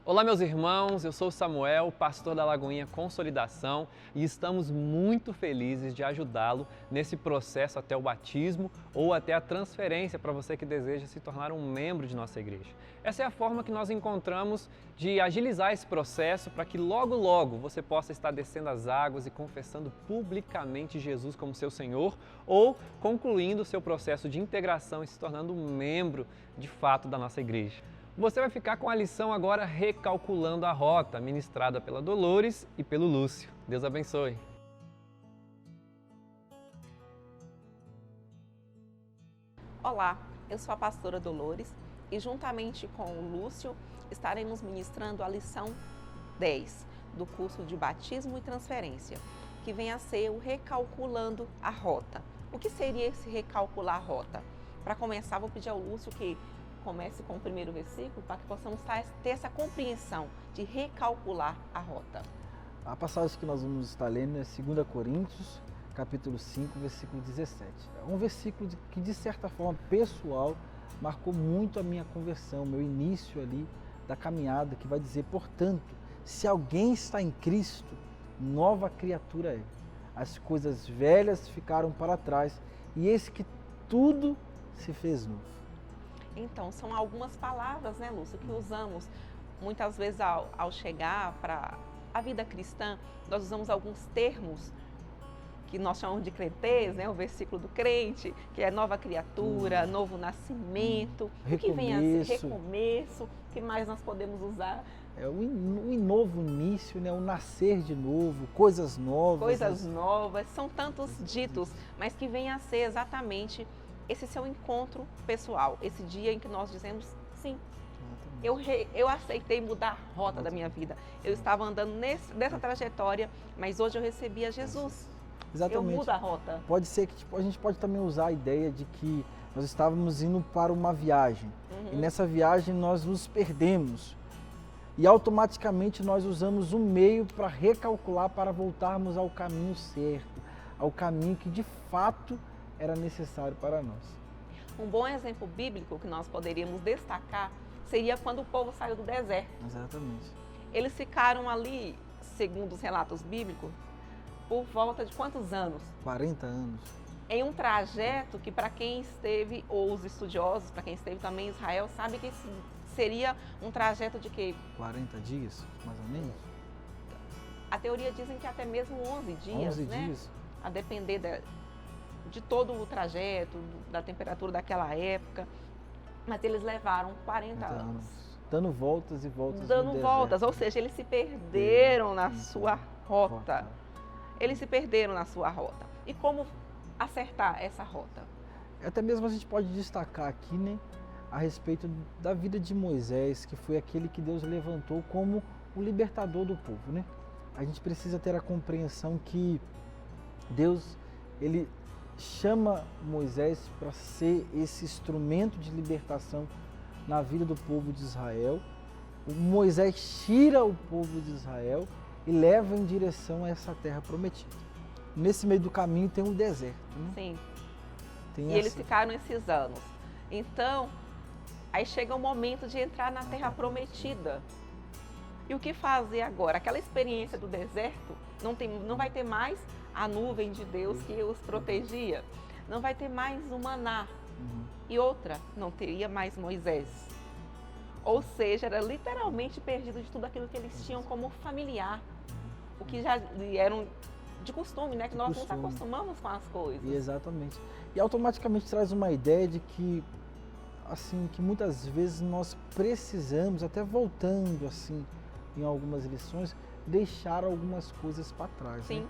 Olá, meus irmãos, eu sou o Samuel, pastor da Lagoinha Consolidação, e estamos muito felizes de ajudá-lo nesse processo até o batismo ou até a transferência para você que deseja se tornar um membro de nossa igreja. Essa é a forma que nós encontramos de agilizar esse processo para que logo, logo você possa estar descendo as águas e confessando publicamente Jesus como seu Senhor ou concluindo o seu processo de integração e se tornando um membro de fato da nossa igreja. Você vai ficar com a lição agora recalculando a rota, ministrada pela Dolores e pelo Lúcio. Deus abençoe. Olá, eu sou a pastora Dolores e juntamente com o Lúcio estaremos ministrando a lição 10 do curso de Batismo e Transferência, que vem a ser o Recalculando a Rota. O que seria esse recalcular a rota? Para começar, vou pedir ao Lúcio que comece com o primeiro versículo para que possamos ter essa compreensão de recalcular a rota. A passagem que nós vamos estar lendo é 2 Coríntios, capítulo 5, versículo 17. É um versículo que, de certa forma, pessoal, marcou muito a minha conversão, meu início ali da caminhada, que vai dizer, portanto, se alguém está em Cristo, nova criatura é. As coisas velhas ficaram para trás e eis que tudo se fez novo. Então, são algumas palavras, né, Lúcio, que usamos muitas vezes ao chegar para a vida cristã. Nós usamos alguns termos que nós chamamos de crentez, né, o versículo do crente, que é nova criatura, novo nascimento, o que vem a ser recomeço, o que mais nós podemos usar? É o novo início, né, o nascer de novo, coisas novas. Coisas novas, são tantos ditos, mas que vem a ser exatamente esse seu encontro pessoal, esse dia em que nós dizemos sim, eu aceitei mudar a rota da minha vida. Eu estava andando nessa trajetória, mas hoje eu recebi a Jesus. Exatamente. Eu mudo a rota. Pode ser que a gente pode também usar a ideia de que nós estávamos indo para uma viagem e nessa viagem nós nos perdemos e automaticamente nós usamos um meio para recalcular, para voltarmos ao caminho certo, ao caminho que de fato era necessário para nós. Um bom exemplo bíblico que nós poderíamos destacar seria quando o povo saiu do deserto. Exatamente. Eles ficaram ali, segundo os relatos bíblicos, por volta de quantos anos? 40 anos. Em um trajeto que para quem esteve, ou os estudiosos, para quem esteve também em Israel, sabe que seria um trajeto de quê? 40 dias, mais ou menos? A teoria dizem que até mesmo 11 dias, 11 né? dias. A depender de todo o trajeto, da temperatura daquela época, mas eles levaram 40 anos. Dando voltas e voltas. Dando voltas, ou seja, eles se perderam na sua rota. Eles se perderam na sua rota. E como acertar essa rota? Até mesmo a gente pode destacar aqui, né, a respeito da vida de Moisés, que foi aquele que Deus levantou como o libertador do povo, né? A gente precisa ter a compreensão que Deus, ele chama Moisés para ser esse instrumento de libertação na vida do povo de Israel. Moisés tira o povo de Israel e leva em direção a essa terra prometida. Nesse meio do caminho tem um deserto, né? Sim. E eles ficaram esses anos. Então, aí chega o momento de entrar na terra prometida. E o que fazer agora? Aquela experiência do deserto, não vai ter mais a nuvem de Deus que os protegia. Não vai ter mais o maná. E outra, não teria mais Moisés. Ou seja, era literalmente perdido de tudo aquilo que eles tinham como familiar. O que já eram de costume, né? Que nós nos acostumamos com as coisas. Exatamente. E automaticamente traz uma ideia de que, assim, que muitas vezes nós precisamos, até voltando assim, em algumas lições, deixar algumas coisas para trás. Sim. Né?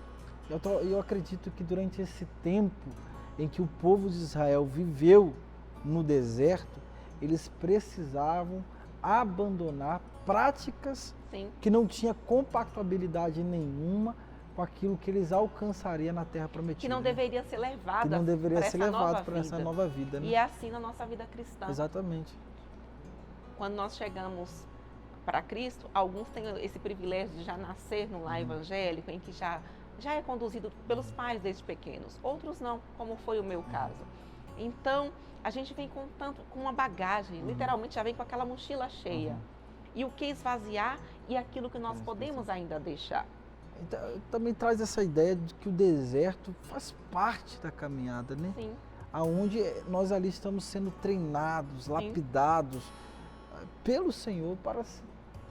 Eu acredito que durante esse tempo em que o povo de Israel viveu no deserto, eles precisavam abandonar práticas que não tinham compatibilidade nenhuma com aquilo que eles alcançariam na terra prometida. Que não deveria ser levada. Que não deveria ser levado para essa nova vida. Né? E é assim na nossa vida cristã. Exatamente. Quando nós chegamos para Cristo, alguns têm esse privilégio de já nascer no lar evangélico, em que já é conduzido pelos pais desde pequenos. Outros não, como foi o meu caso. Então, a gente vem com uma bagagem, literalmente já vem com aquela mochila cheia. e o que esvaziar e aquilo que nós podemos ainda deixar. Então, também traz essa ideia de que o deserto faz parte da caminhada, né? Sim. Aonde nós ali estamos sendo treinados, lapidados pelo Senhor para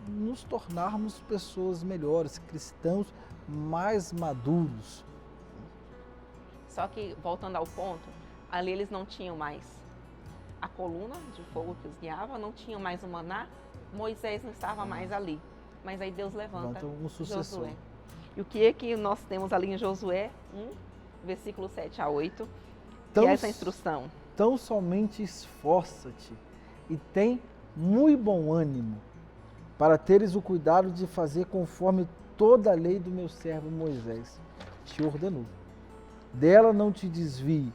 nos tornarmos pessoas melhores, cristãos mais maduros. Só que, voltando ao ponto, ali eles não tinham mais a coluna de fogo que os guiava, não tinham mais o maná, Moisés não estava mais ali. Mas aí Deus levanta um sucessor. Josué. E o que é que nós temos ali em Josué 1, versículo 7 a 8, que é essa instrução. Tão somente esforça-te e tem muito bom ânimo, para teres o cuidado de fazer conforme toda a lei do meu servo Moisés te ordenou. Dela não te desvies,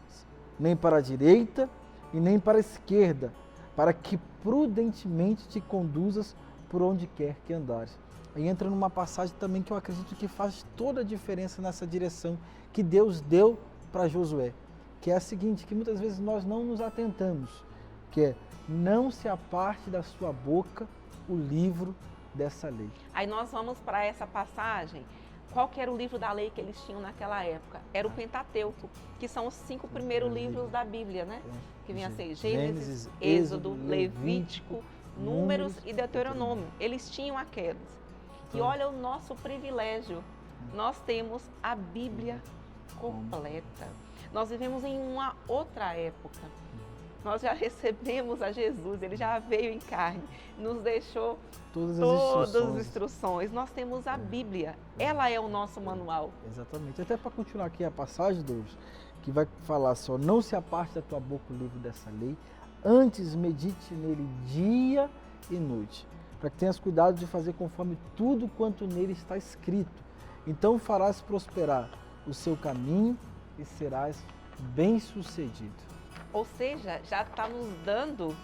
nem para a direita e nem para a esquerda, para que prudentemente te conduzas por onde quer que andares. Aí entra numa passagem também que eu acredito que faz toda a diferença nessa direção que Deus deu para Josué, que é a seguinte, que muitas vezes nós não nos atentamos, que é: não se aparte da sua boca o livro dessa lei. Aí nós vamos para essa passagem. Qual que era o livro da lei que eles tinham naquela época? Era o Pentateuco, que são os 5 primeiros livros da Bíblia, né? Que vinha a ser Gênesis, Êxodo, Levítico, Números e Deuteronômio. Eles tinham aqueles. E olha o nosso privilégio, nós temos a Bíblia completa. Nós vivemos em uma outra época. Nós já recebemos a Jesus, Ele já veio em carne, nos deixou todas as instruções. Nós temos a Bíblia, ela é o nosso manual. Exatamente. Até para continuar aqui a passagem, Douglas, que vai falar só: não se aparte da tua boca o livro dessa lei, antes medite nele dia e noite, para que tenhas cuidado de fazer conforme tudo quanto nele está escrito. Então farás prosperar o seu caminho e serás bem-sucedido. Ou seja, já está nos dando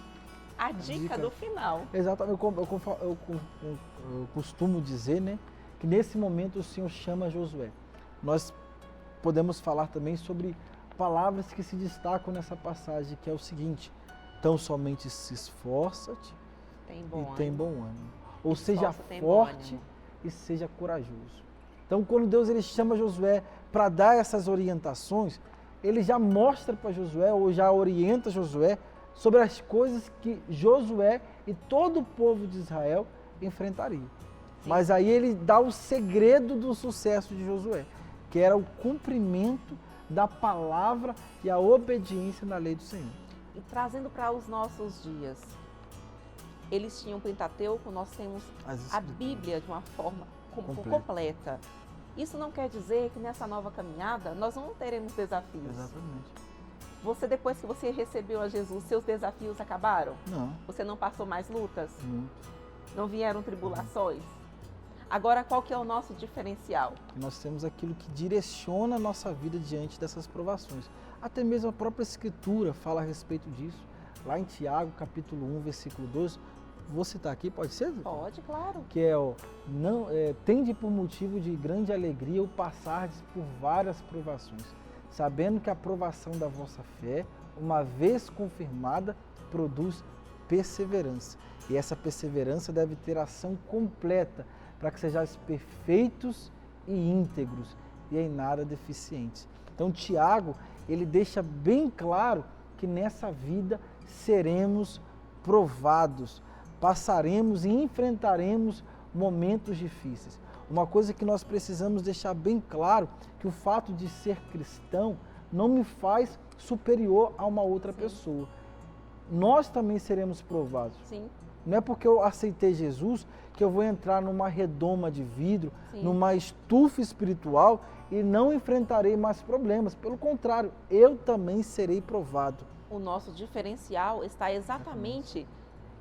a dica do final. Exatamente. Eu costumo dizer, né, que nesse momento o Senhor chama Josué. Nós podemos falar também sobre palavras que se destacam nessa passagem, que é o seguinte: tão somente se esforça-te tem bom ânimo. Ou seja forte e seja corajoso. Então, quando Deus ele chama Josué para dar essas orientações, ele já mostra para Josué, ou já orienta Josué, sobre as coisas que Josué e todo o povo de Israel enfrentaria. Sim. Mas aí ele dá o segredo do sucesso de Josué, que era o cumprimento da palavra e a obediência na lei do Senhor. E trazendo para os nossos dias, eles tinham o Pentateuco, nós temos a Bíblia de uma forma completa. Isso não quer dizer que nessa nova caminhada nós não teremos desafios. Exatamente. Você, depois que você recebeu a Jesus, seus desafios acabaram? Não. Você não passou mais lutas? Muito. Não vieram tribulações? Agora, qual que é o nosso diferencial? Nós temos aquilo que direciona a nossa vida diante dessas provações. Até mesmo a própria Escritura fala a respeito disso. Lá em Tiago, capítulo 1, versículo 12, vou citar aqui, pode ser? Pode, claro. Que tende por motivo de grande alegria o passardes por várias provações, sabendo que a provação da vossa fé, uma vez confirmada, produz perseverança. E essa perseverança deve ter ação completa, para que sejais perfeitos e íntegros e em nada deficientes. Então, Tiago, ele deixa bem claro que nessa vida seremos provados, passaremos e enfrentaremos momentos difíceis. Uma coisa que nós precisamos deixar bem claro, que o fato de ser cristão não me faz superior a uma outra pessoa. Nós também seremos provados. Sim. Não é porque eu aceitei Jesus que eu vou entrar numa redoma de vidro, numa estufa espiritual e não enfrentarei mais problemas. Pelo contrário, eu também serei provado. O nosso diferencial está exatamente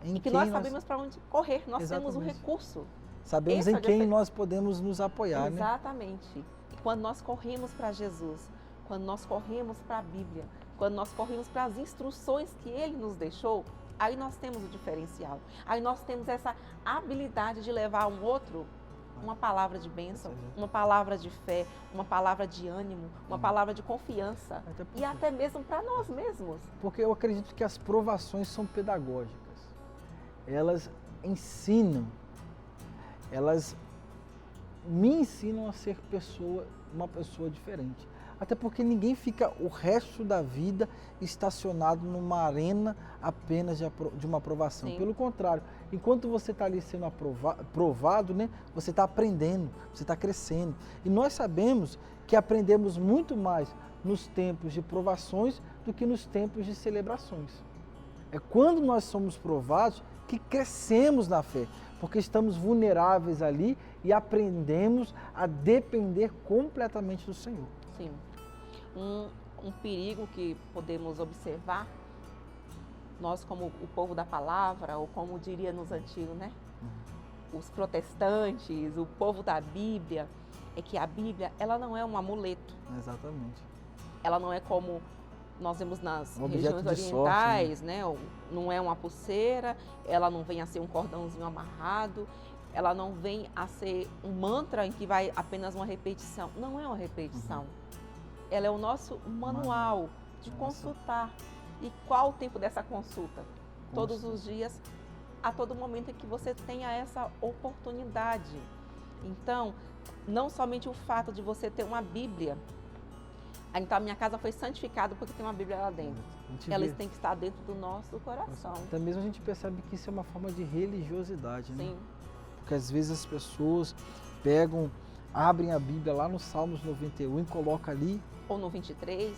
em que nós sabemos para onde correr. Nós temos um recurso. Sabemos em quem nós podemos nos apoiar, Exatamente. né? E quando nós corremos para Jesus, quando nós corremos para a Bíblia, quando nós corremos para as instruções que Ele nos deixou, aí nós temos o diferencial. Aí nós temos essa habilidade de levar um outro uma palavra de bênção, uma palavra de fé, uma palavra de ânimo, uma palavra de confiança e até mesmo para nós mesmos. Porque eu acredito que as provações são pedagógicas. Elas ensinam, elas me ensinam a ser uma pessoa diferente. Até porque ninguém fica o resto da vida estacionado numa arena apenas de uma aprovação. Sim. Pelo contrário, enquanto você está ali sendo provado, né, você está aprendendo, você está crescendo. E nós sabemos que aprendemos muito mais nos tempos de provações do que nos tempos de celebrações. É quando nós somos provados que crescemos na fé, porque estamos vulneráveis ali e aprendemos a depender completamente do Senhor. Sim. Um perigo que podemos observar, nós como o povo da palavra, ou como diria nos antigos, né? Os protestantes, o povo da Bíblia, é que a Bíblia, ela não é um amuleto. Exatamente. Ela não é como nós vemos nas regiões orientais, sorte, né? Não é uma pulseira, ela não vem a ser um cordãozinho amarrado, ela não vem a ser um mantra em que vai apenas uma repetição. Não é uma repetição. Ela é o nosso manual de consultar. E qual o tempo dessa consulta? Todos os dias, a todo momento em que você tenha essa oportunidade. Então, não somente o fato de você ter uma Bíblia. Então, a minha casa foi santificada porque tem uma Bíblia lá dentro. Elas têm que estar dentro do nosso coração. Até mesmo a gente percebe que isso é uma forma de religiosidade, né? Sim. Porque às vezes as pessoas abrem a Bíblia lá no Salmos 91 e colocam ali. Ou no 23.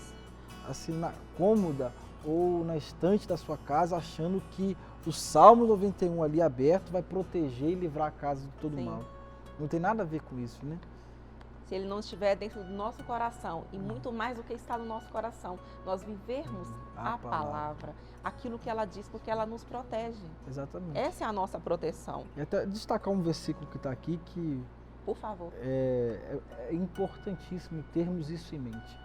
Assim, na cômoda ou na estante da sua casa, achando que o Salmo 91 ali aberto vai proteger e livrar a casa de todo mal. Não tem nada a ver com isso, né? Se ele não estiver dentro do nosso coração, e muito mais do que está no nosso coração, nós vivermos a palavra, aquilo que ela diz, porque ela nos protege. Exatamente. Essa é a nossa proteção. E até destacar um versículo que está aqui que... Por favor. É importantíssimo termos isso em mente.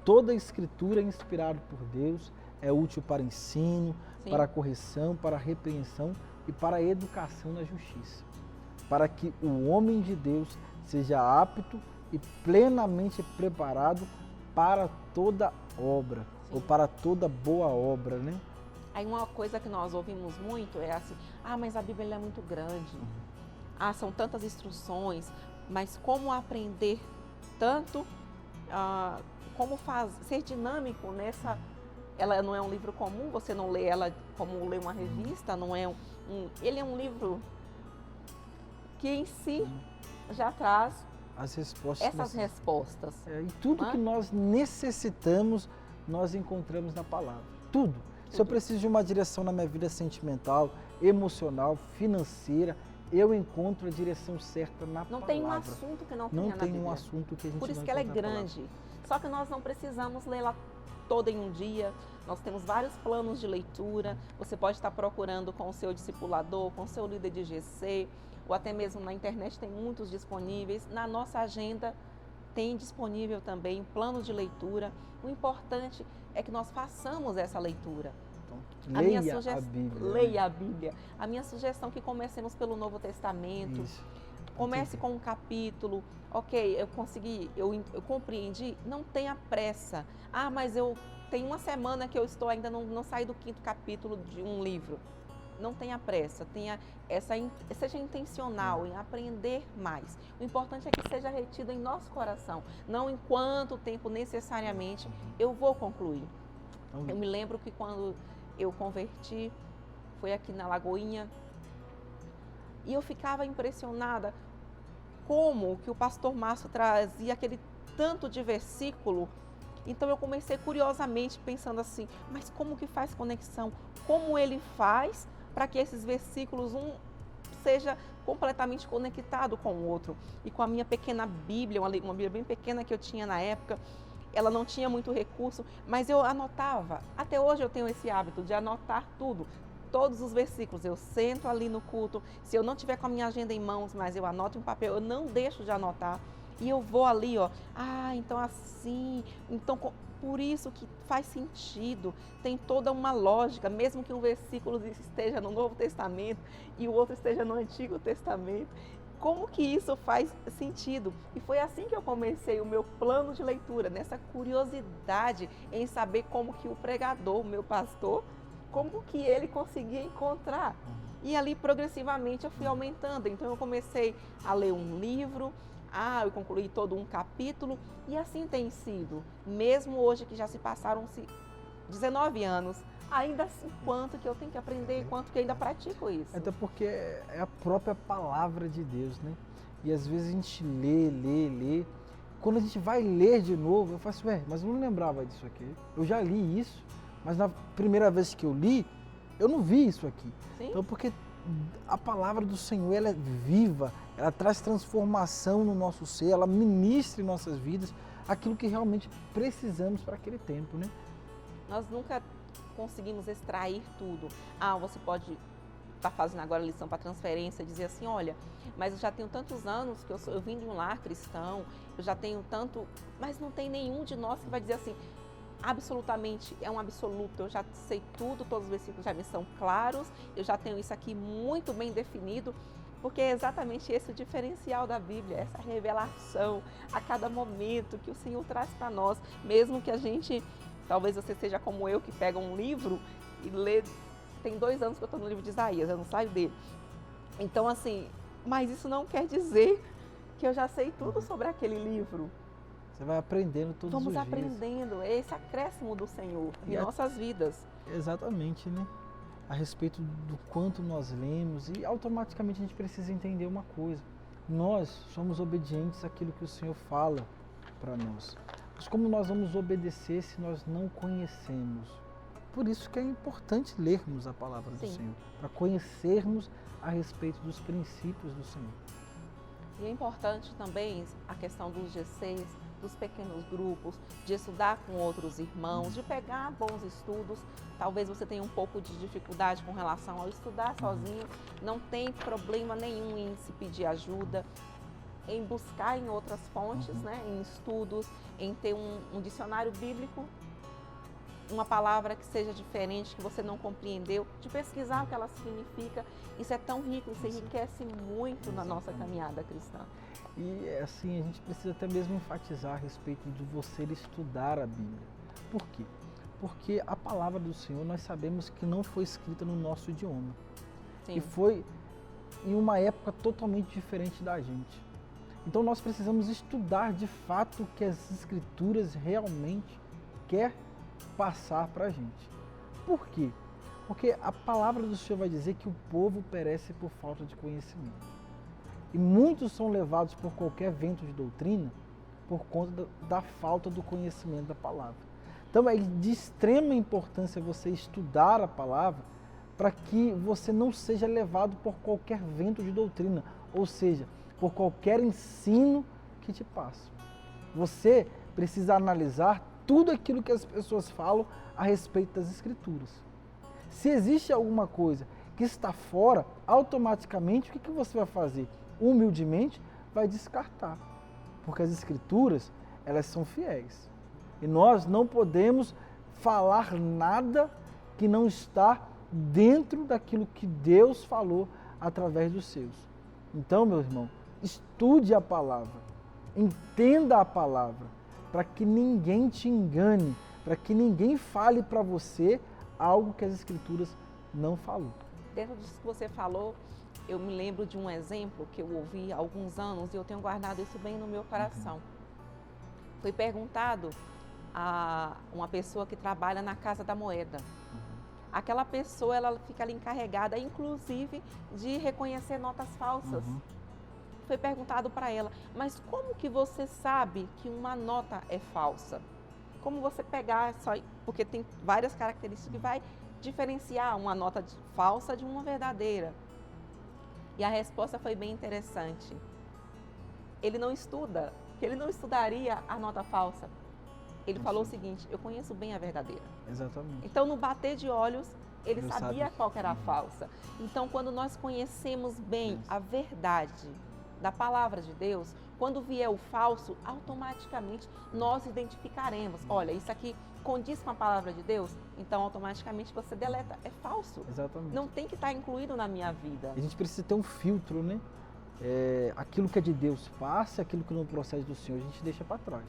Toda a Escritura é inspirada por Deus, é útil para ensino, Sim. para correção, para repreensão e para a educação na justiça, para que o homem de Deus seja apto e plenamente preparado para toda obra, Sim. ou para toda boa obra, né? Aí uma coisa que nós ouvimos muito é assim, mas a Bíblia é muito grande. São tantas instruções, mas como aprender tanto, como ser dinâmico nessa... Ela não é um livro comum, você não lê ela como lê uma revista, não é ele é um livro que em si já traz essas respostas. E tudo que nós necessitamos, nós encontramos na palavra. Tudo. Se eu preciso de uma direção na minha vida sentimental, emocional, financeira, eu encontro a direção certa na palavra. Não tem um assunto que não tenha na Bíblia. Não tem um assunto que a gente não encontra. Por isso que ela é grande. Só que nós não precisamos lê-la toda em um dia. Nós temos vários planos de leitura. Você pode estar procurando com o seu discipulador, com o seu líder de GC, ou até mesmo na internet tem muitos disponíveis. Na nossa agenda tem disponível também plano de leitura. O importante é que nós façamos essa leitura. Leia a Bíblia. Leia a Bíblia. A minha sugestão é que comecemos pelo Novo Testamento. Isso. Comece com um capítulo. Ok, eu consegui, eu compreendi. Não tenha pressa. Mas eu tenho uma semana que eu estou ainda não saí do 5º capítulo de um livro. Não tenha pressa. Seja intencional em aprender mais. O importante é que seja retido em nosso coração. Não em quanto tempo necessariamente eu vou concluir. Eu me lembro que quando eu converti, foi aqui na Lagoinha, e eu ficava impressionada como que o pastor Márcio trazia aquele tanto de versículo. Então eu comecei curiosamente pensando assim, mas como que faz conexão? Como ele faz para que esses versículos, seja completamente conectado com o outro? E com a minha pequena Bíblia, uma Bíblia bem pequena que eu tinha na época, ela não tinha muito recurso, mas eu anotava. Até hoje eu tenho esse hábito de anotar tudo, todos os versículos. Eu sento ali no culto, se eu não tiver com a minha agenda em mãos, mas eu anoto em um papel, eu não deixo de anotar. E eu vou ali, então assim, então por isso que faz sentido, tem toda uma lógica, mesmo que um versículo esteja no Novo Testamento e o outro esteja no Antigo Testamento. Como que isso faz sentido? E foi assim que eu comecei o meu plano de leitura, nessa curiosidade em saber como que o pregador, o meu pastor, como que ele conseguia encontrar E ali, progressivamente, eu fui aumentando. Então, eu comecei a ler um livro, eu concluí todo um capítulo, e assim tem sido. Mesmo hoje que já se passaram-se 19 anos, ainda assim, quanto que eu tenho que aprender, quanto que eu ainda pratico isso. Até porque é a própria palavra de Deus, né? E às vezes a gente lê. Quando a gente vai ler de novo, eu falo assim, mas eu não lembrava disso aqui. Eu já li isso, mas na primeira vez que eu li, eu não vi isso aqui. Sim. Então, porque a palavra do Senhor, ela é viva, ela traz transformação no nosso ser, ela ministra em nossas vidas aquilo que realmente precisamos para aquele tempo, né? Nós nunca conseguimos extrair tudo. Você pode estar fazendo agora lição para transferência, dizer assim, olha, mas eu já tenho tantos anos que eu vim de um lar cristão, eu já tenho tanto, mas não tem nenhum de nós que vai dizer assim, absolutamente, é um absoluto, eu já sei tudo, todos os versículos já me são claros, eu já tenho isso aqui muito bem definido, porque é exatamente esse o diferencial da Bíblia, essa revelação a cada momento que o Senhor traz para nós, mesmo que a gente, talvez você seja como eu, que pega um livro e lê, tem 2 anos que eu estou no livro de Isaías, eu não saio dele. Então, assim, mas isso não quer dizer que eu já sei tudo sobre aquele livro. Você vai aprendendo todos os dias. Vamos aprendendo, é esse acréscimo do Senhor em nossas vidas. Exatamente, né? A respeito do quanto nós lemos, e automaticamente a gente precisa entender uma coisa. Nós somos obedientes àquilo que o Senhor fala para nós. Mas como nós vamos obedecer se nós não conhecemos? Por isso que é importante lermos a palavra do Senhor, para conhecermos a respeito dos princípios do Senhor. E é importante também a questão dos GCs, dos pequenos grupos, de estudar com outros irmãos, de pegar bons estudos. Talvez você tenha um pouco de dificuldade com relação ao estudar sozinho, não tem problema nenhum em se pedir ajuda, em buscar em outras fontes, né, em estudos, em ter um dicionário bíblico, uma palavra que seja diferente, que você não compreendeu, de pesquisar o que ela significa. Isso é tão rico, isso enriquece muito na nossa caminhada cristã. E assim, a gente precisa até mesmo enfatizar a respeito de você estudar a Bíblia. Por quê? Porque a palavra do Senhor, nós sabemos que não foi escrita no nosso idioma. Sim. E foi em uma época totalmente diferente da gente. Então nós precisamos estudar de fato o que as Escrituras realmente quer passar para a gente. Por quê? Porque a palavra do Senhor vai dizer que o povo perece por falta de conhecimento. E muitos são levados por qualquer vento de doutrina por conta da falta do conhecimento da palavra. Então é de extrema importância você estudar a palavra para que você não seja levado por qualquer vento de doutrina, ou seja, por qualquer ensino que te passe. Você precisa analisar tudo aquilo que as pessoas falam a respeito das Escrituras. Se existe alguma coisa que está fora, automaticamente o que você vai fazer? Humildemente vai descartar, porque as Escrituras, elas são fiéis. E nós não podemos falar nada que não está dentro daquilo que Deus falou através dos seus. Então, meu irmão, estude a palavra, entenda a palavra, para que ninguém te engane, para que ninguém fale para você algo que as Escrituras não falou. Dentro disso que você falou, eu me lembro de um exemplo que eu ouvi há alguns anos e eu tenho guardado isso bem no meu coração. Foi perguntado a uma pessoa que trabalha na Casa da Moeda. Aquela pessoa, ela fica ali encarregada, inclusive, de reconhecer notas falsas. Foi perguntado para ela, mas como que você sabe que uma nota é falsa? Como você pegar, porque tem várias características que vai diferenciar uma nota falsa de uma verdadeira. E a resposta foi bem interessante. Ele não estuda, porque ele não estudaria a nota falsa. Ele falou o seguinte, eu conheço bem a verdadeira. Exatamente. Então, no bater de olhos, ele sabia qual que era a falsa. Então, quando nós conhecemos bem a verdade da palavra de Deus, quando vier o falso, automaticamente nós identificaremos. Olha, isso aqui condiz com a palavra de Deus, então automaticamente você deleta. É falso. Exatamente. Não tem que estar incluído na minha vida. A gente precisa ter um filtro, né? Aquilo que é de Deus passa, aquilo que não procede do Senhor, a gente deixa para trás.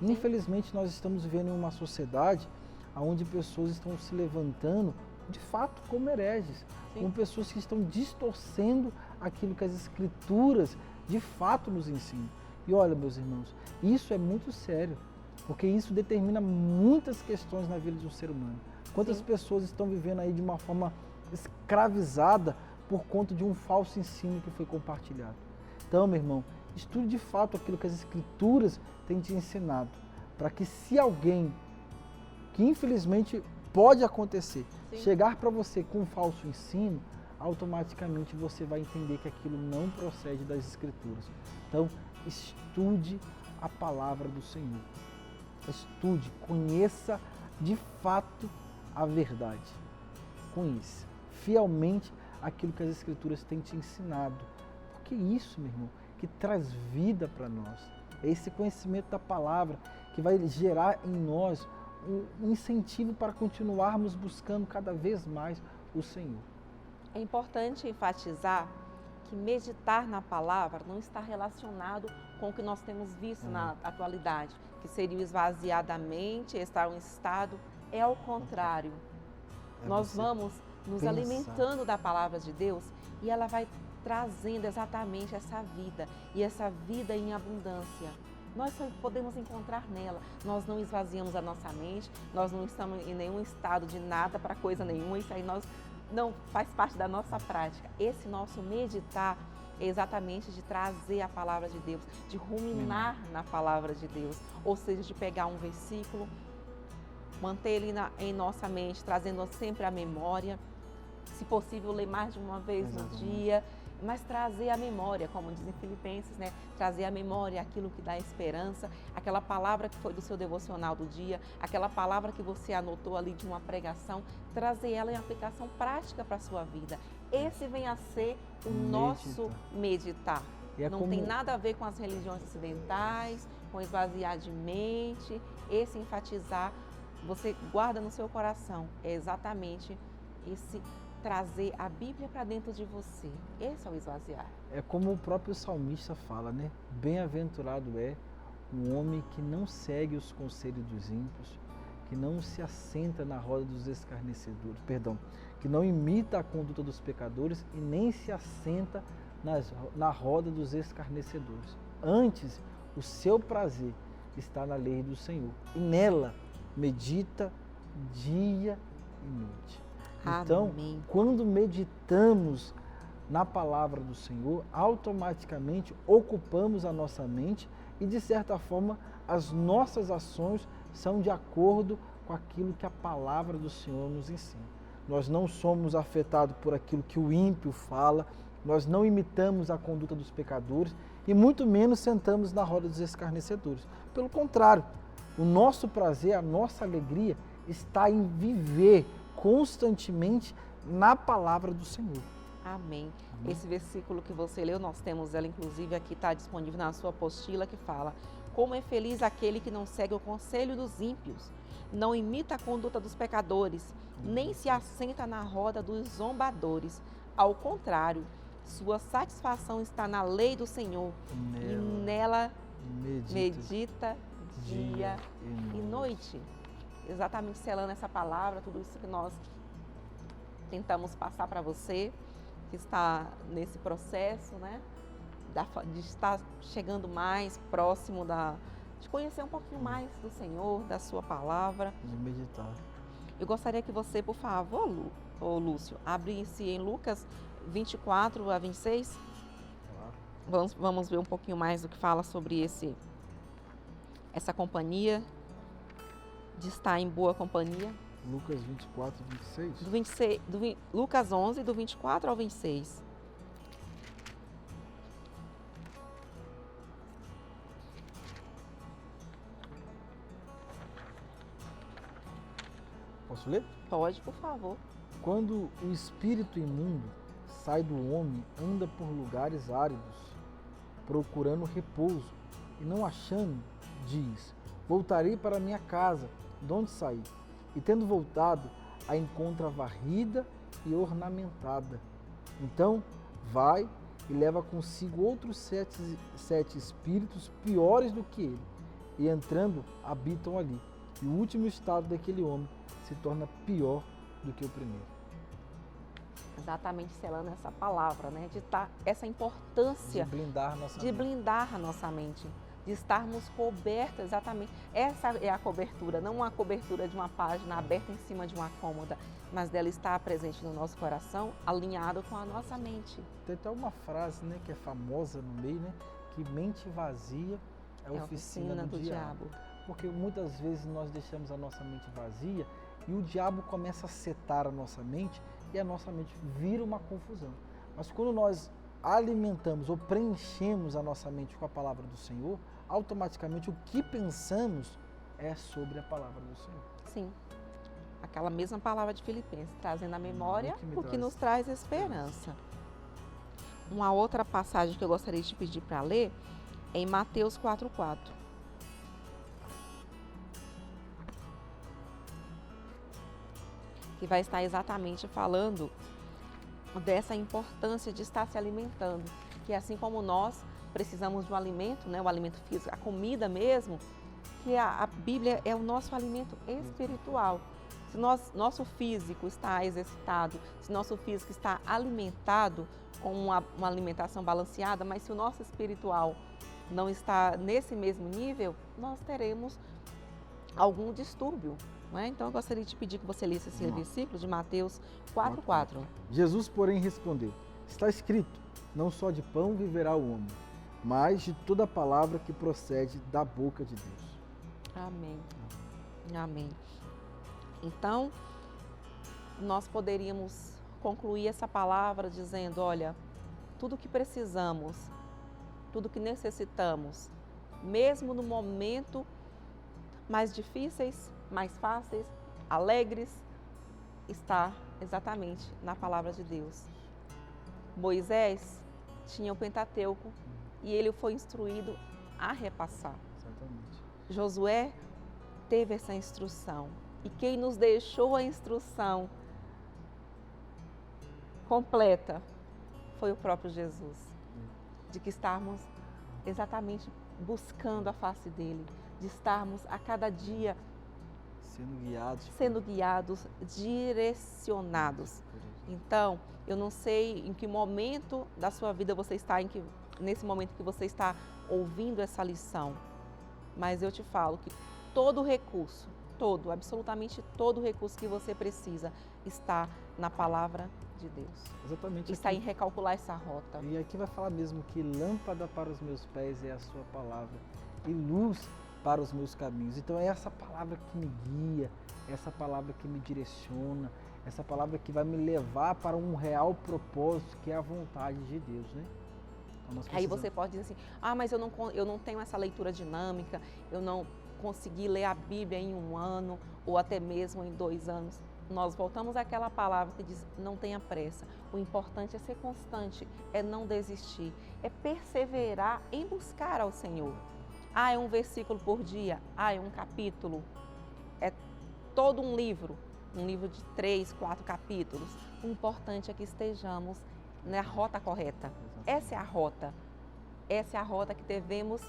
Infelizmente, nós estamos vivendo em uma sociedade onde pessoas estão se levantando de fato, como hereges, como pessoas que estão distorcendo aquilo que as Escrituras de fato nos ensinam. E olha, meus irmãos, isso é muito sério, porque isso determina muitas questões na vida de um ser humano. Quantas pessoas estão vivendo aí de uma forma escravizada por conta de um falso ensino que foi compartilhado. Então, meu irmão, estude de fato aquilo que as Escrituras têm te ensinado, para que se alguém, que infelizmente pode acontecer, chegar para você com um falso ensino, automaticamente você vai entender que aquilo não procede das Escrituras. Então, estude a palavra do Senhor. Estude, conheça de fato a verdade. Conheça fielmente aquilo que as Escrituras têm te ensinado. Porque isso, meu irmão, que traz vida para nós. É esse conhecimento da palavra que vai gerar em nós um incentivo para continuarmos buscando cada vez mais o Senhor. É importante enfatizar que meditar na palavra não está relacionado com o que nós temos visto na atualidade, que seria o esvaziar da mente, estar em estado. É ao contrário. Nós vamos nos alimentando da palavra de Deus e ela vai trazendo exatamente essa vida, e essa vida em abundância. Nós só podemos encontrar nela. Nós não esvaziamos a nossa mente, nós não estamos em nenhum estado de nada para coisa nenhuma, isso aí não faz parte da nossa prática. Esse nosso meditar é exatamente de trazer a palavra de Deus, de ruminar na palavra de Deus, ou seja, de pegar um versículo, manter ele em nossa mente, trazendo sempre a memória, se possível ler mais de uma vez no dia, mas trazer a memória, como dizem Filipenses, né? Trazer a memória aquilo que dá esperança, aquela palavra que foi do seu devocional do dia, aquela palavra que você anotou ali de uma pregação, trazer ela em aplicação prática para a sua vida. Esse vem a ser o nosso meditar. Não tem nada a ver com as religiões ocidentais, com esvaziar de mente, esse enfatizar, você guarda no seu coração, é exatamente esse trazer a Bíblia para dentro de você. Esse é o esvaziar. É como o próprio salmista fala, né? Bem-aventurado é um homem que não segue os conselhos dos ímpios, que não se assenta na roda dos escarnecedores, que não imita a conduta dos pecadores e nem se assenta na roda dos escarnecedores. Antes, o seu prazer está na lei do Senhor e nela medita dia e noite. Então, quando meditamos na palavra do Senhor, automaticamente ocupamos a nossa mente e, de certa forma, as nossas ações são de acordo com aquilo que a palavra do Senhor nos ensina. Nós não somos afetados por aquilo que o ímpio fala, nós não imitamos a conduta dos pecadores e muito menos sentamos na roda dos escarnecedores. Pelo contrário, o nosso prazer, a nossa alegria está em viver constantemente na palavra do Senhor. Amém. Esse versículo que você leu, nós temos ela, inclusive, aqui está disponível na sua apostila, que fala: como é feliz aquele que não segue o conselho dos ímpios, não imita a conduta dos pecadores, nem se assenta na roda dos zombadores. Ao contrário, sua satisfação está na lei do Senhor e nela medita dia e noite. Exatamente selando essa palavra, tudo isso que nós tentamos passar para você, que está nesse processo, né, de estar chegando mais próximo de conhecer um pouquinho mais do Senhor, da sua palavra. De meditar. Eu gostaria que você, por favor, Lúcio, abrisse em Lucas 24 a 26. Vamos ver um pouquinho mais do que fala sobre essa companhia, de estar em boa companhia. Lucas 24, 26? Lucas 11, do 24 ao 26. Posso ler? Pode, por favor. Quando o espírito imundo sai do homem, anda por lugares áridos, procurando repouso, e não achando, diz: voltarei para minha casa, de onde saí. E tendo voltado, a encontra varrida e ornamentada. Então vai e leva consigo outros sete espíritos piores do que ele, e entrando, habitam ali. E o último estado daquele homem se torna pior do que o primeiro. Exatamente, selando essa palavra, né? De estar essa importância de blindar a nossa mente, de estarmos cobertos, exatamente. Essa é a cobertura, não uma cobertura de uma página aberta em cima de uma cômoda, mas dela estar presente no nosso coração, alinhado com a nossa mente. Tem até uma frase, né, que é famosa no meio, né, que mente vazia é a oficina do diabo. Porque muitas vezes nós deixamos a nossa mente vazia e o diabo começa a setar a nossa mente e a nossa mente vira uma confusão. Mas quando nós alimentamos ou preenchemos a nossa mente com a palavra do Senhor, automaticamente o que pensamos é sobre a palavra do Senhor. Sim, aquela mesma palavra de Filipenses, trazendo à memória o que nos traz esperança. Uma outra passagem que eu gostaria de te pedir para ler é em Mateus 4:4. Que vai estar exatamente falando dessa importância de estar se alimentando, que assim como nós precisamos de um alimento, né, o alimento físico, a comida mesmo, que a Bíblia é o nosso alimento espiritual. Se nosso físico está exercitado, se nosso físico está alimentado com uma alimentação balanceada, mas se o nosso espiritual não está nesse mesmo nível, nós teremos algum distúrbio. Então, eu gostaria de te pedir que você lesse esse versículo de Mateus 4:4. Jesus, porém, respondeu: está escrito, não só de pão viverá o homem, mas de toda palavra que procede da boca de Deus. Amém. Amém. Então, nós poderíamos concluir essa palavra dizendo, olha, tudo que precisamos, tudo que necessitamos, mesmo no momento mais difíceis, mais fáceis, alegres, está exatamente na palavra de Deus. Moisés tinha o Pentateuco e ele foi instruído a repassar. Exatamente. Josué teve essa instrução e quem nos deixou a instrução completa foi o próprio Jesus, de que estarmos exatamente buscando a face dele, de estarmos a cada dia sendo guiados, direcionados. Então, eu não sei em que momento da sua vida você está, nesse momento que você está ouvindo essa lição, mas eu te falo que todo recurso, absolutamente todo recurso que você precisa está na palavra de Deus. Exatamente. Está em recalcular essa rota. E aqui vai falar mesmo que lâmpada para os meus pés é a sua palavra e luz para os meus caminhos. Então é essa palavra que me guia, essa palavra que me direciona, essa palavra que vai me levar para um real propósito, que é a vontade de Deus, né? Então aí você pode dizer assim, mas eu não tenho essa leitura dinâmica, eu não consegui ler a Bíblia em 1 ano ou até mesmo em 2 anos. Nós voltamos àquela palavra que diz, não tenha pressa. O importante é ser constante, é não desistir, é perseverar em buscar ao Senhor. É um versículo por dia, é um capítulo, é todo um livro de 3, 4 capítulos. O importante é que estejamos na rota correta. Essa é a rota que devemos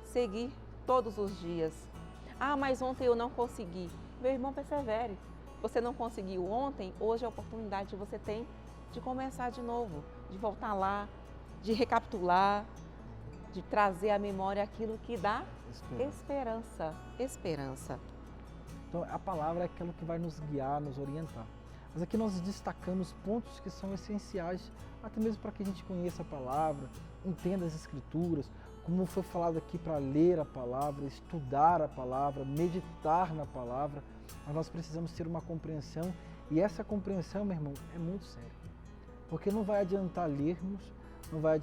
seguir todos os dias. Mas ontem eu não consegui. Meu irmão, persevere. Você não conseguiu ontem, hoje é a oportunidade que você tem de começar de novo, de voltar lá, de recapitular, de trazer à memória aquilo que dá esperança. Então, a palavra é aquilo que vai nos guiar, nos orientar. Mas aqui nós destacamos pontos que são essenciais, até mesmo para que a gente conheça a palavra, entenda as escrituras, como foi falado aqui para ler a palavra, estudar a palavra, meditar na palavra. Mas nós precisamos ter uma compreensão, e essa compreensão, meu irmão, é muito séria. Porque não vai adiantar lermos, não vai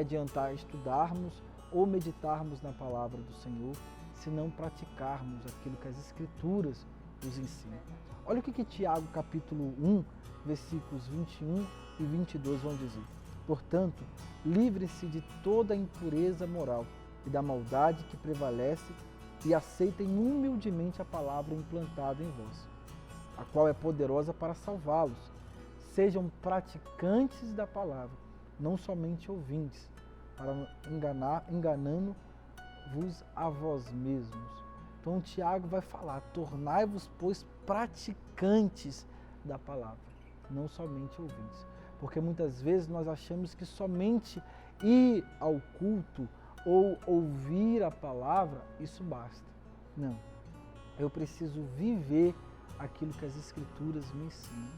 adiantar estudarmos ou meditarmos na palavra do Senhor, se não praticarmos aquilo que as Escrituras nos ensinam. Olha o que Tiago, capítulo 1, versículos 21 e 22 vão dizer. Portanto, livre-se de toda a impureza moral e da maldade que prevalece e aceitem humildemente a palavra implantada em vós, a qual é poderosa para salvá-los. Sejam praticantes da palavra, não somente ouvintes, para enganando-vos a vós mesmos. Então, Tiago vai falar, tornai-vos, pois, praticantes da palavra. não somente ouvintes. Porque muitas vezes nós achamos que somente ir ao culto ou ouvir a palavra, isso basta. Não. Eu preciso viver aquilo que as Escrituras me ensinam.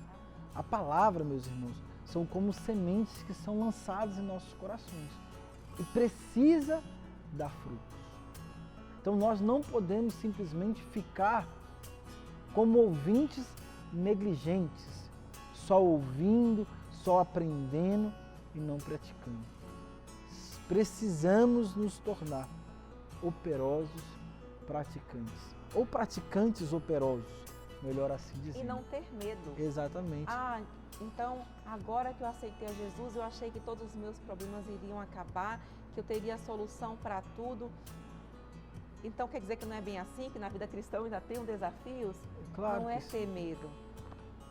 A palavra, meus irmãos, são como sementes que são lançadas em nossos corações e precisa dar frutos. Então nós não podemos simplesmente ficar como ouvintes negligentes, só ouvindo, só aprendendo e não praticando. Precisamos nos tornar operosos praticantes, ou praticantes operosos, melhor assim dizer. E não ter medo. Exatamente. Então, agora que eu aceitei a Jesus, eu achei que todos os meus problemas iriam acabar, que eu teria a solução para tudo. Então, quer dizer que não é bem assim, que na vida cristã eu ainda tenho desafios? Claro não é sim. ter medo,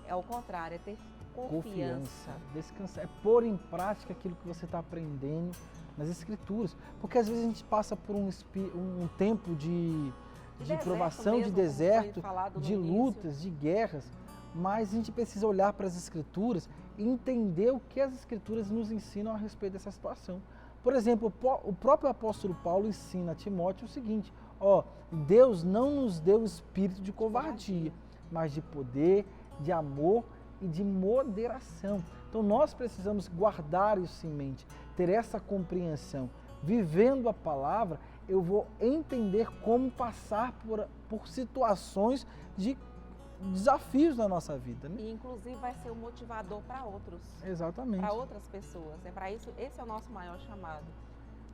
é o contrário, é ter confiança. Descansar, é pôr em prática aquilo que você está aprendendo nas Escrituras. Porque às vezes a gente passa por um tempo de provação, de deserto, de lutas, de guerras, mas a gente precisa olhar para as Escrituras e entender o que as Escrituras nos ensinam a respeito dessa situação. Por exemplo, o próprio apóstolo Paulo ensina a Timóteo o seguinte: Deus não nos deu espírito de covardia, mas de poder, de amor e de moderação. Então nós precisamos guardar isso em mente, ter essa compreensão. Vivendo a palavra, eu vou entender como passar por situações de desafios na nossa vida, né? E inclusive vai ser um motivador para outros. Exatamente. Para outras pessoas. É para isso, esse é o nosso maior chamado.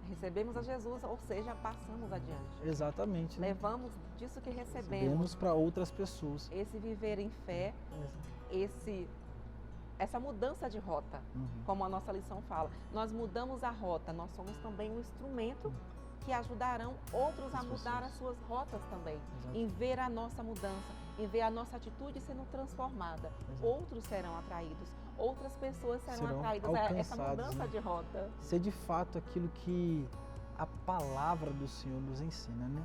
Recebemos a Jesus, ou seja, passamos adiante. Exatamente. Né? Levamos disso que recebemos. Recebemos para outras pessoas. Esse viver em fé, essa mudança de rota, como a nossa lição fala. Nós mudamos a rota, nós somos também um instrumento que ajudarão outros a mudar as suas rotas também. Exato. Em ver a nossa mudança, em ver a nossa atitude sendo transformada. Exato. Outros serão atraídos, outras pessoas serão atraídas a essa mudança, né? De rota. Ser de fato aquilo que a palavra do Senhor nos ensina, né?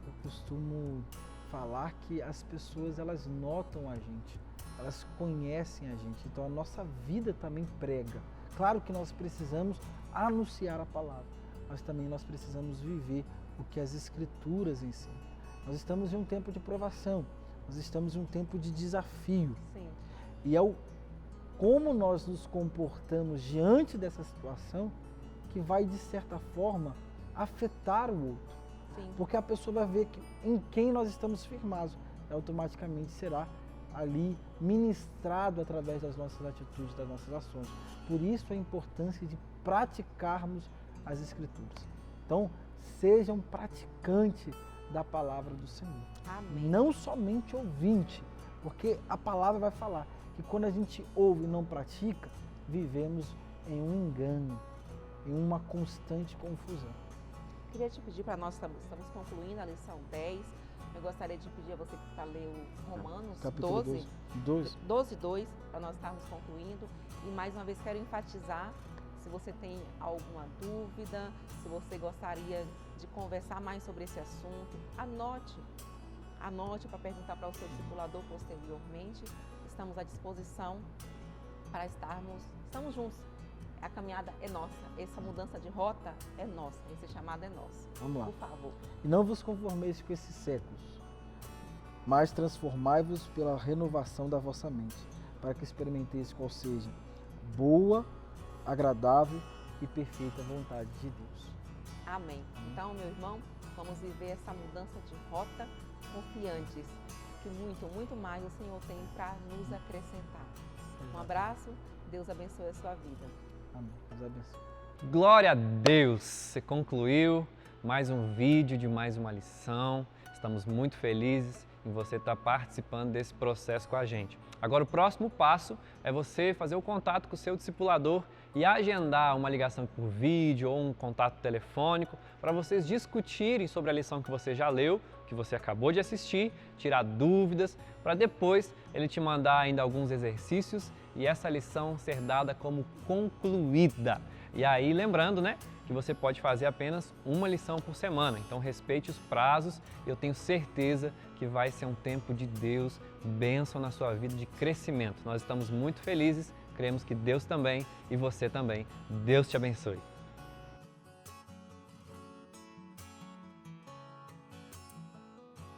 Eu costumo falar que as pessoas, elas notam a gente, elas conhecem a gente, então a nossa vida também prega. Claro que nós precisamos anunciar a palavra, mas também nós precisamos viver o que as Escrituras ensinam. Nós estamos em um tempo de provação, nós estamos em um tempo de desafio. Sim. E é como nós nos comportamos diante dessa situação que vai, de certa forma, afetar o outro. Sim. Porque a pessoa vai ver em quem nós estamos firmados e automaticamente será ali ministrado através das nossas atitudes, das nossas ações. Por isso a importância de praticarmos as Escrituras. Então, sejam praticantes da palavra do Senhor. Amém. Não somente ouvinte, porque a palavra vai falar que quando a gente ouve e não pratica, vivemos em um engano, em uma constante confusão. Queria te pedir, para nós estamos concluindo a lição 10, eu gostaria de pedir a você para ler o Romanos Capítulo 12, 2, para nós estarmos concluindo. E mais uma vez quero enfatizar, se você tem alguma dúvida, se você gostaria de conversar mais sobre esse assunto, anote para perguntar para o seu discipulador posteriormente. Estamos à disposição para estamos juntos. A caminhada é nossa, essa mudança de rota é nossa, esse chamado é nosso. Vamos lá. Por favor. E não vos conformeis com esses séculos, mas transformai-vos pela renovação da vossa mente, para que experimenteis qual seja boa, agradável e perfeita vontade de Deus. Amém. Então, meu irmão, vamos viver essa mudança de rota confiantes, que muito, muito mais o Senhor tem para nos acrescentar. Um abraço, Deus abençoe a sua vida. Amém. Deus abençoe. Glória a Deus! Você concluiu mais um vídeo de mais uma lição. Estamos muito felizes em você estar participando desse processo com a gente. Agora o próximo passo é você fazer o contato com o seu discipulador e agendar uma ligação por vídeo ou um contato telefônico para vocês discutirem sobre a lição que você já leu, que você acabou de assistir, tirar dúvidas, para depois ele te mandar ainda alguns exercícios e essa lição ser dada como concluída. E aí, lembrando, né, que você pode fazer apenas uma lição por semana. Então respeite os prazos e eu tenho certeza que vai ser um tempo de Deus, bênção na sua vida, de crescimento. Nós estamos muito felizes, cremos que Deus também e você também. Deus te abençoe.